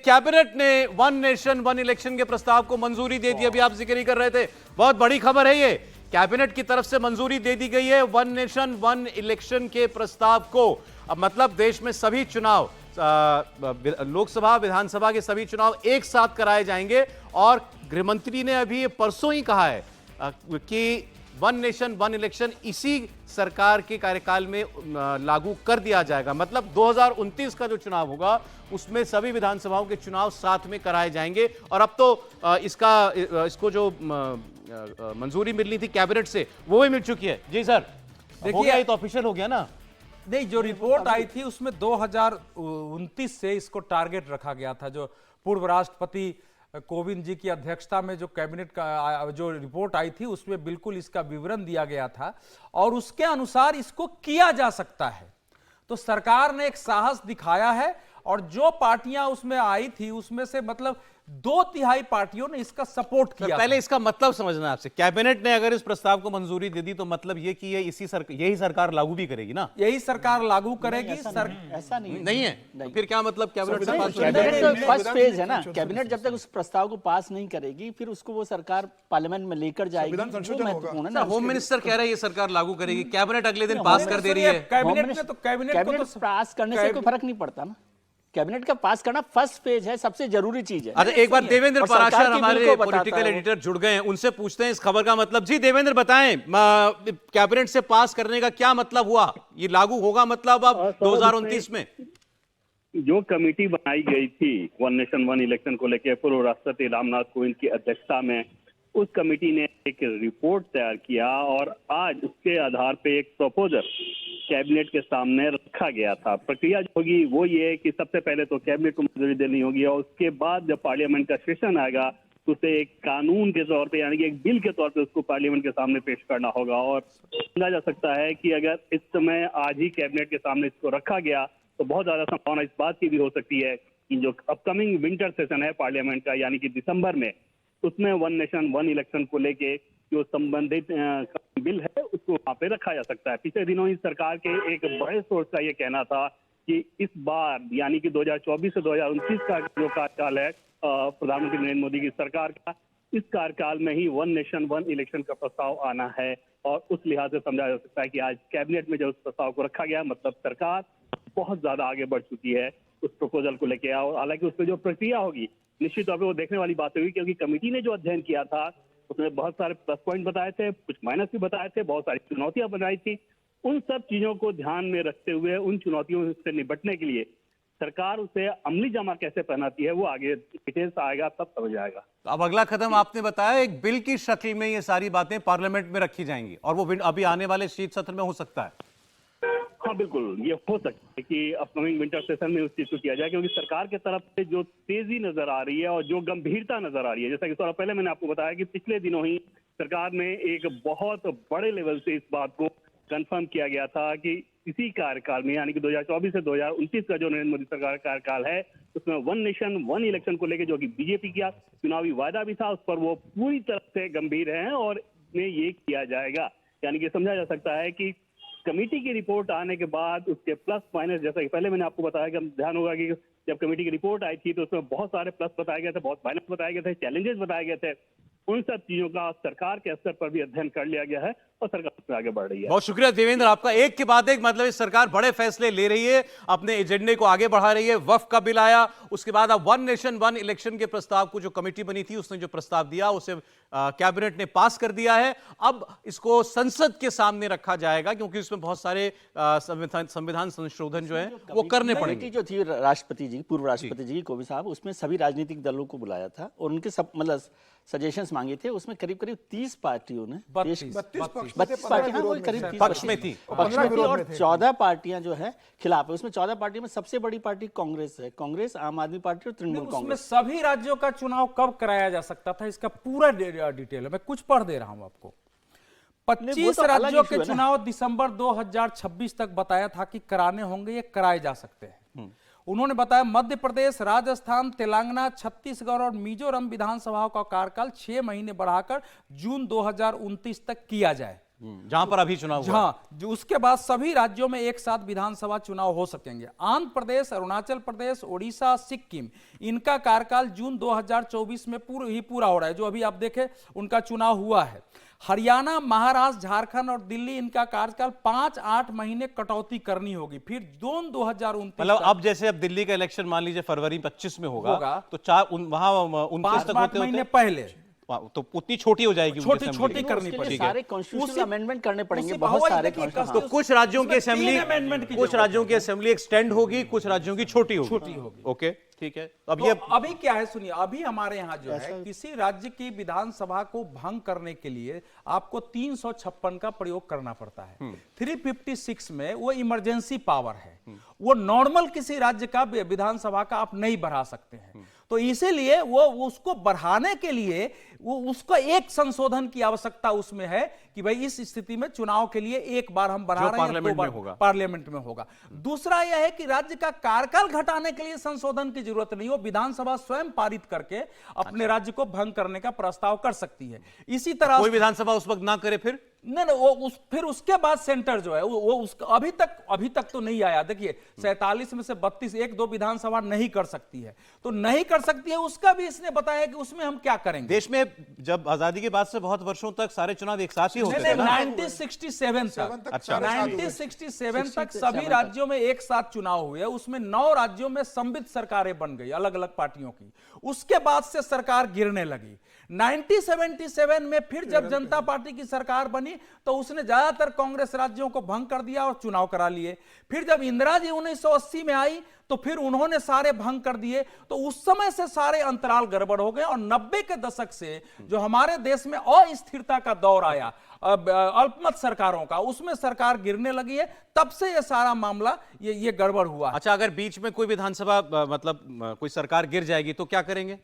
Cabinet ने one nation one election के प्रस्ताव को मंजूरी दे दी। अभी आप जिक्र ही कर रहे थे, बहुत बड़ी खबर है ये। कैबिनेट की तरफ से मंजूरी दे दी गई है वन नेशन वन इलेक्शन के प्रस्ताव को। अब मतलब देश में सभी चुनाव, लोकसभा विधानसभा के सभी चुनाव एक साथ कराए जाएंगे। और गृहमंत्री ने अभी परसों ही कहा है कि वन नेशन वन इलेक्शन इसी सरकार के कार्यकाल में लागू कर दिया जाएगा। मतलब 2029 का जो चुनाव होगा उसमें सभी विधानसभाओं के चुनाव साथ में कराए जाएंगे। और अब तो इसको जो मंजूरी मिलनी थी कैबिनेट से वो भी मिल चुकी है। जी सर, देखिए ये तो ऑफिशियल हो गया ना। नहीं, जो रिपोर्ट आई थी उसमें 2029 से इसको टारगेट रखा गया था। जो पूर्व राष्ट्रपति कोविंद जी की अध्यक्षता में जो कैबिनेट का जो रिपोर्ट आई थी उसमें बिल्कुल इसका विवरण दिया गया था और उसके अनुसार इसको किया जा सकता है। तो सरकार ने एक साहस दिखाया है और जो पार्टियां उसमें आई थी उसमें से मतलब 2/3 पार्टियों ने इसका सपोर्ट किया। पहले इसका मतलब समझना आपसे, कैबिनेट ने अगर इस प्रस्ताव को मंजूरी दे दी तो मतलब ये कि ये यही सरकार लागू भी करेगी ना? यही सरकार लागू करेगी। ऐसा नहीं है। तो फिर क्या मतलब कैबिनेट से पास? कैबिनेट तो फर्स्ट फेज है ना। कैबिनेट जब तक उस प्रस्ताव को पास नहीं करेगी फिर उसको वो सरकार पार्लियामेंट में लेकर जाएगी। महत्वपूर्ण है ना। होम मिनिस्टर कह रहे हैं ये सरकार लागू करेगी, कैबिनेट अगले दिन पास कर दे रही है। कैबिनेट पास करने से कोई फर्क नहीं पड़ता ना। कैबिनेट का पास करना फर्स्ट फेज है, सबसे जरूरी चीज है। अरे एक बार देवेंद्र पराशर हमारे पॉलिटिकल एडिटर जुड़ गए हैं, उनसे पूछते हैं इस खबर का मतलब। जी देवेंद्र बताएं, कैबिनेट से पास करने का क्या मतलब हुआ? ये लागू होगा मतलब अब 2029 में? जो कमेटी बनाई गई थी वन नेशन वन इलेक्शन को लेकर पूर्व राष्ट्रपति रामनाथ कोविंद की अध्यक्षता में, उस कमेटी ने एक रिपोर्ट तैयार किया और आज उसके आधार पे एक प्रपोजल कैबिनेट के सामने रखा गया था। प्रक्रिया जो होगी वो ये है कि सबसे पहले तो कैबिनेट को मंजूरी देनी होगी और उसके बाद जब पार्लियामेंट का सेशन आएगा तो उसे एक कानून के तौर पे यानी कि एक बिल के तौर पे उसको पार्लियामेंट के सामने पेश करना होगा। और समझा जा सकता है कि अगर इस समय आज ही कैबिनेट के सामने इसको रखा गया तो बहुत ज्यादा संभावना इस बात की भी हो सकती है कि जो अपकमिंग विंटर सेशन है पार्लियामेंट का यानी कि दिसंबर में, उसमें वन नेशन वन इलेक्शन को लेके जो संबंधित बिल है उसको वहां पे रखा जा सकता है। पिछले दिनों ही सरकार के एक बड़े सोर्स का ये कहना था कि इस बार यानी कि 2024 से 2029 का जो कार्यकाल है प्रधानमंत्री नरेंद्र मोदी की सरकार का, इस कार्यकाल में ही वन नेशन वन इलेक्शन का प्रस्ताव आना है। और उस लिहाज से समझा जा सकता है कि आज कैबिनेट में जब उस प्रस्ताव को रखा गया मतलब सरकार बहुत ज्यादा आगे बढ़ चुकी है उस प्रपोजल को लेकर। और हालांकि उसमें जो प्रक्रिया होगी निश्चित तौर पर वो देखने वाली बात होगी, क्योंकि कमेटी ने जो अध्ययन किया था उसमें बहुत सारे प्लस पॉइंट बताए थे, कुछ माइनस भी बताए थे, बहुत सारी चुनौतियां बनाई थी। उन सब चीजों को ध्यान में रखते हुए उन चुनौतियों से निपटने के लिए सरकार उसे अमली जामा कैसे पहनाती है वो आगे डिटेल्स आएगा तब समझ आएगा। अब अगला कदम आपने बताया एक बिल की शक्ल में ये सारी बातें पार्लियामेंट में रखी जाएंगी और वो अभी आने वाले शीत सत्र में हो सकता है। हाँ बिल्कुल, ये हो सकता है कि अपकमिंग विंटर सेशन में उस चीज को किया जाए, क्योंकि सरकार की तरफ से जो तेजी नजर आ रही है और जो गंभीरता नजर आ रही है, जैसा कि थोड़ा पहले मैंने आपको बताया कि पिछले दिनों ही सरकार ने एक बहुत बड़े लेवल से इस बात को कंफर्म किया गया था कि इसी कार्यकाल में यानी कि 2024 से 2029 का जो नरेंद्र मोदी सरकार का कार्यकाल है उसमें वन नेशन वन इलेक्शन को लेकर जो कि बीजेपी का चुनावी वायदा भी था उस पर वो पूरी तरह से गंभीर है और इसमें ये किया जाएगा। यानी कि समझा जा सकता है कि कमेटी की रिपोर्ट आने के बाद उसके प्लस माइनस, जैसा कि पहले मैंने आपको बताया कि ध्यान होगा कि जब कमेटी की रिपोर्ट आई थी तो उसमें बहुत सारे प्लस बताए गए थे, बहुत माइनस बताए गए थे, चैलेंजेस बताए गए थे। उन सब चीजों का सरकार के स्तर पर भी अध्ययन कर लिया गया है और सरकार उसमें आगे बढ़ रही है। बहुत शुक्रिया देवेंद्र आपका। एक के बाद एक मतलब इस सरकार बड़े फैसले ले रही है, अपने एजेंडे को आगे बढ़ा रही है। वक्फ का बिल आया, उसके बाद अब वन नेशन वन इलेक्शन के प्रस्ताव को जो कमेटी बनी थी उसने जो प्रस्ताव दिया उसे कैबिनेट ने पास कर दिया है। अब इसको संसद के सामने रखा जाएगा क्योंकि उसमें बहुत सारे संविधान संशोधन जो है वो करने पड़ेंगे। जो थी राष्ट्रपति जी, पूर्व राष्ट्रपति जी कोविंद साहब, उसमें सभी राजनीतिक दलों को बुलाया था और उनके सब मतलब सजेशंस मांगे थे। उसमें करीब करीब 30 पार्टियों ने 32 पार्टियां वो करीब पक्ष में थी और 14 पार्टियां जो है खिलाफ है। उसमें 14 पार्टियों में सबसे बड़ी पार्टी कांग्रेस है, कांग्रेस, आम आदमी पार्टी और तृणमूल कांग्रेस। सभी राज्यों का चुनाव कब कराया जा सकता था इसका पूरा डिटेल है, मैं कुछ पढ़ दे रहा हूं आपको। 25 राज्यों के चुनाव दिसंबर 2026 तक बताया था कि कराने होंगे, ये कराए जा सकते हैं। उन्होंने बताया मध्य प्रदेश, राजस्थान, तेलंगाना, छत्तीसगढ़ और मिजोरम विधानसभाओं का कार्यकाल 6 महीने बढ़ाकर जून 2029 तक किया जाए। जहां पर अभी चुनाव हुआ। हाँ, जो उसके बाद सभी राज्यों में एक साथ विधानसभा चुनाव हो सकेंगे। आंध्र प्रदेश, अरुणाचल प्रदेश, ओडिशा, सिक्किम, इनका कार्यकाल जून 2024 में पूरा हो रहा है, जो अभी आप देखें उनका चुनाव हुआ है। हरियाणा, महाराष्ट्र, झारखंड और दिल्ली, इनका कार्यकाल 5-8 महीने कटौती करनी होगी। फिर जून 2029, मतलब अब जैसे अब दिल्ली का इलेक्शन मान लीजिए फरवरी 25 में होगा तो वहां 29 तक 5 महीने पहले तो उतनी छोटी हो जाएगी, छोटी करनी पड़ेगी। सारे कॉन्स्टिट्यूशनल अमेंडमेंट करने पड़ेंगे, उसी बहुत सारे तो कुछ राज्यों की असेंबली एक्सटेंड होगी, कुछ राज्यों की छोटी होगी। ओके, ठीक है। अभी क्या है सुनिए, अभी हमारे यहाँ जो है किसी राज्य की विधानसभा को भंग करने के लिए आपको 356 का प्रयोग करना पड़ता है। 356 में वो इमरजेंसी पावर है, वो नॉर्मल किसी राज्य का विधानसभा का आप नहीं बढ़ा सकते हैं। तो इसीलिए वो उसको बढ़ाने के लिए वो उसको एक संशोधन की आवश्यकता उसमें है कि भाई इस स्थिति में चुनाव के लिए एक बार हम बढ़ा रहे हैं, पार्लियामेंट में होगा। दूसरा यह है कि राज्य का कार्यकाल घटाने के लिए संशोधन की जरूरत नहीं हो, विधानसभा स्वयं पारित करके अपने राज्य को भंग करने का प्रस्ताव कर सकती है। इसी तरह कोई विधानसभा उस वक्त ना करे फिर नहीं, फिर उसके बाद सेंटर जो है वो अभी तक तो नहीं आया। देखिए 47 में से 32, 1-2 विधानसभा नहीं कर सकती है, तो नहीं कर सकती है, उसका भी इसने बताया कि उसमें हम क्या करेंगे। देश में जब आजादी के बाद से बहुत वर्षों तक सारे चुनाव एक साथ ही होते थे ना? 1967 तक, अच्छा 1967 तक सभी राज्यों में एक साथ चुनाव हुए। उसमें 9 राज्यों में संविध सरकारें बन गई अलग अलग पार्टियों की। उसके बाद से सरकार गिरने लगी। 1977 में फिर जब जनता पार्टी की सरकार बनी तो उसने ज्यादातर कांग्रेस राज्यों को भंग कर दिया और चुनाव करा लिए। फिर जब इंदिरा जी 1980 में आई तो फिर उन्होंने सारे भंग कर दिए। तो उस समय से सारे अंतराल गड़बड़ हो गए और 90 के दशक से जो हमारे देश में अस्थिरता का दौर आया अल्पमत सरकारों का, उसमें सरकार गिरने लगी है। तब से ये सारा मामला ये गड़बड़ हुआ। अच्छा, अगर बीच में कोई विधानसभा मतलब कोई सरकार गिर जाएगी तो क्या करेंगे?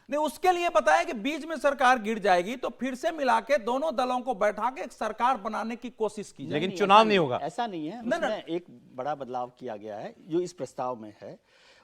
नहीं, उसके लिए बताया कि बीच में सरकार गिर जाएगी तो फिर से मिला के दोनों दलों को बैठा के एक सरकार बनाने की कोशिश की जाएगी। लेकिन चुनाव नहीं होगा, ऐसा नहीं है। उसमें एक बड़ा बदलाव किया गया है जो इस प्रस्ताव में है।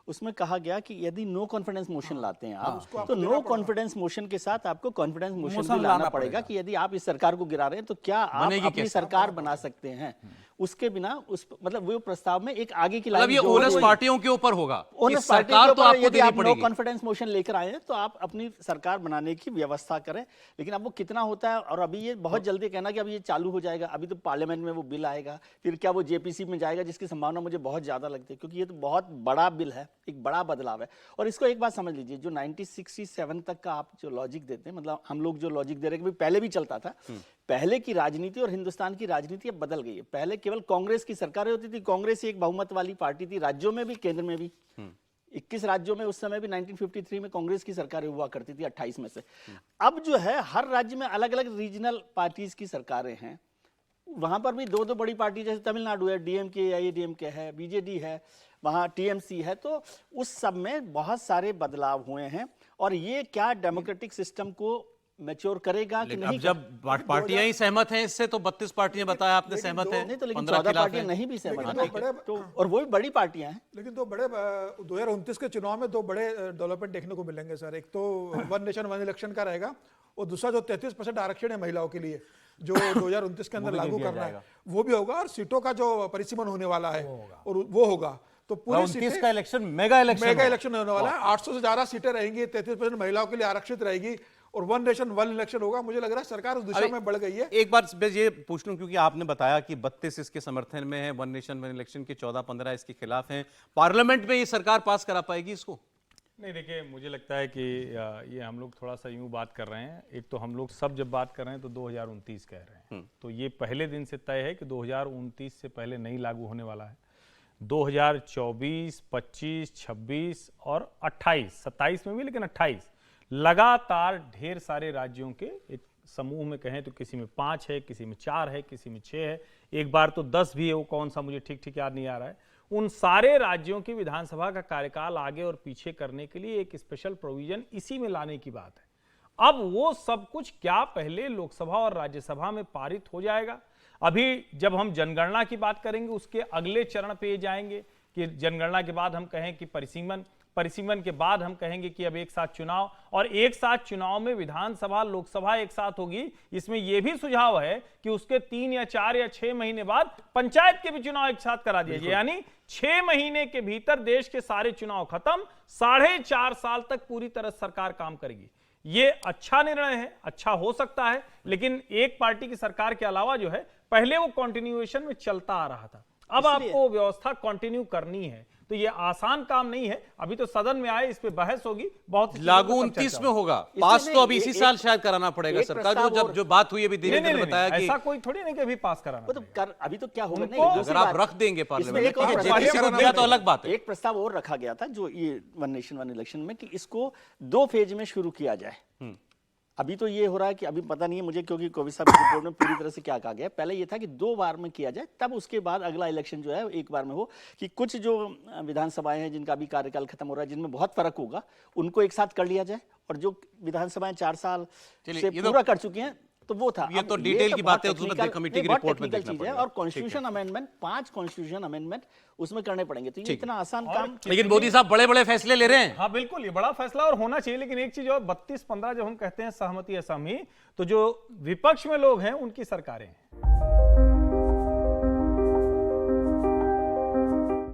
उसमें कहा गया कि यदि नो कॉन्फिडेंस मोशन लाते हैं आप, तो नो कॉन्फिडेंस मोशन के साथ आपको कॉन्फिडेंस मोशन भी लाना पड़ेगा कि यदि आप इस सरकार को गिरा रहे हैं तो क्या आप अपनी सरकार बना सकते हैं। उसके बिना मतलब वो प्रस्ताव में एक आगे की मतलब ये ओनस पार्टियों के ऊपर होगा। सरकार तो आपको देनी पड़ेगी। नो कॉन्फिडेंस मोशन लेकर आए हैं तो आप अपनी सरकार बनाने की व्यवस्था करें। लेकिन अब वो कितना होता है, और अभी ये बहुत जल्दी कहना कि अभी ये चालू हो जाएगा, अभी तो पार्लियामेंट में वो बिल आएगा, फिर क्या वो जेपीसी में जाएगा, जिसकी संभावना मुझे बहुत ज्यादा लगती है, क्योंकि ये तो बहुत बड़ा बिल है, एक बड़ा बदलाव है। और इसको एक बात समझ लीजिए, जो 1967 तक का आप जो लॉजिक देते हैं, मतलब हम लोग जो लॉजिक दे रहे हैं, पहले भी चलता था। पहले की राजनीति और हिंदुस्तान की राजनीति अब बदल गई है। पहले केवल कांग्रेस की सरकारें होती थी, कांग्रेस एक बहुमत वाली पार्टी थी, राज्यों में भी केंद्र में भी। 21 राज्यों में उस समय भी 1953 में कांग्रेस की सरकारें हुआ करती थी 28 में से। अब जो है हर राज्य में अलग अलग रीजनल पार्टीज की सरकारें हैं। वहां पर भी दो बड़ी पार्टी, जैसे तमिलनाडु है डीएमके, AIADMK है, बीजेडी है, वहां टीएमसी है। तो उस सब में बहुत सारे बदलाव हुए हैं और ये क्या डेमोक्रेटिक सिस्टम को मैच्योर करेगा कि नहीं। जब पार्टियां ही सहमत हैं इससे, तो 32 पार्टियां बताया आपने सहमत हैं, नहीं तो लेकिन 14 पार्टियां नहीं भी सहमत हैं, तो और वो भी बड़ी पार्टियां हैं। लेकिन दो बड़े 2029 के चुनाव में 2 बड़े डेवलपमेंट देखने को मिलेंगे सर। एक तो वन नेशन वन इलेक्शन का रहेगा, और दूसरा जो 33% आरक्षण है महिलाओं के लिए जो 2029 के अंदर लागू करना है वो भी होगा, और सीटों का जो परिसीमन होने वाला है और वो होगा। तो पूरी 29 का इलेक्शन मेगा इलेक्शन होने वाला है। 800 से ज्यादा सीटें रहेंगी, 33% महिलाओं के लिए आरक्षित रहेगी, और वन नेशन वन इलेक्शन होगा। मुझे लग रहा है सरकार उस दिशा में बढ़ गई है। एक बार ये पूछ लूं, क्योंकि आपने बताया कि 32 इसके समर्थन में है, वन नेशन वन इलेक्शन के 14-15 इसके खिलाफ हैं। पार्लियामेंट में ये सरकार पास करा पाएगी इसको? नहीं, देखिए मुझे लगता है कि ये हम लोग थोड़ा सा यूं बात कर रहे हैं। एक तो हम लोग सब जब बात कर रहे हैं तो 2029 कह रहे हैं, तो ये पहले दिन से तय है कि 2029 से पहले नहीं लागू होने वाला है। 2024, 25, 26 और 28, 27 में भी, लेकिन 28 लगातार ढेर सारे राज्यों के एक समूह में कहें तो किसी में 5 है, किसी में 4 है, किसी में 6 है, एक बार तो 10 भी है। वो कौन सा मुझे ठीक याद नहीं आ रहा है। उन सारे राज्यों की विधानसभा का कार्यकाल आगे और पीछे करने के लिए एक स्पेशल प्रोविजन इसी में लाने की बात है। अब वो सब कुछ क्या पहले लोकसभा और राज्यसभा में पारित हो जाएगा? अभी जब हम जनगणना की बात करेंगे उसके अगले चरण पे जाएंगे कि जनगणना के बाद हम कहें कि परिसीमन के बाद हम कहेंगे कि अब एक साथ चुनाव, और एक साथ चुनाव में विधानसभा लोकसभा एक साथ होगी। इसमें यह भी सुझाव है कि उसके 3 या 4 या 6 महीने बाद पंचायत के भी चुनाव एक साथ करा दिया जाए, यानी 6 महीने के भीतर देश के सारे चुनाव खत्म, 4.5 साल तक पूरी तरह सरकार काम करेगी। ये अच्छा निर्णय है, अच्छा हो सकता है, लेकिन एक पार्टी की सरकार के अलावा जो है पहले वो कंटिन्यूएशन में चलता आ रहा था, अब आपको व्यवस्था कंटिन्यू करनी है, तो ये आसान काम नहीं है। अभी तो सदन में आए, इस पे बहस होगी, बहुत लागू 29 में होगा, पास तो अब इसी साल शायद कराना पड़ेगा सरकार को। जो बात हुई अभी धीरे धीरे बताया कि ऐसा कोई थोड़ी नहीं कि अभी पास कराना तो अभी तो क्या होगा, अगर आप रख देंगे पार्लियामेंट में तो अलग बात है। एक प्रस्ताव और रखा गया था जो ये वन नेशन वन इलेक्शन में, कि इसको 2 फेज में शुरू किया जाए। अभी तो ये हो रहा है कि अभी पता नहीं है मुझे, क्योंकि कोविड साहब की रिपोर्ट में पूरी तरह से क्या कहा गया। पहले ये था कि 2 बार में किया जाए, तब उसके बाद अगला इलेक्शन जो है एक बार में हो, कि कुछ जो विधानसभाएं हैं जिनका अभी कार्यकाल खत्म हो रहा है, जिनमें बहुत फर्क होगा, उनको एक साथ कर लिया जाए, और जो विधानसभाएं 4 साल से पूरा कर चुकी हैं तो वो था। ये तो डिटेल की बात है, उसमें कमेटी की रिपोर्ट में देखना पड़ेगा। और कॉन्स्टिट्यूशन अमेंडमेंट, 5 कॉन्स्टिट्यूशन अमेंडमेंट उसमें करने पड़ेंगे, तो ये इतना आसान काम। लेकिन मोदी साहब बड़े बड़े फैसले ले रहे हैं। हाँ बिल्कुल, ये बड़ा फैसला और होना चाहिए, लेकिन एक चीज और, 32-15 जब हम कहते हैं सहमति असहमति, तो जो विपक्ष में लोग हैं उनकी सरकारें हैं।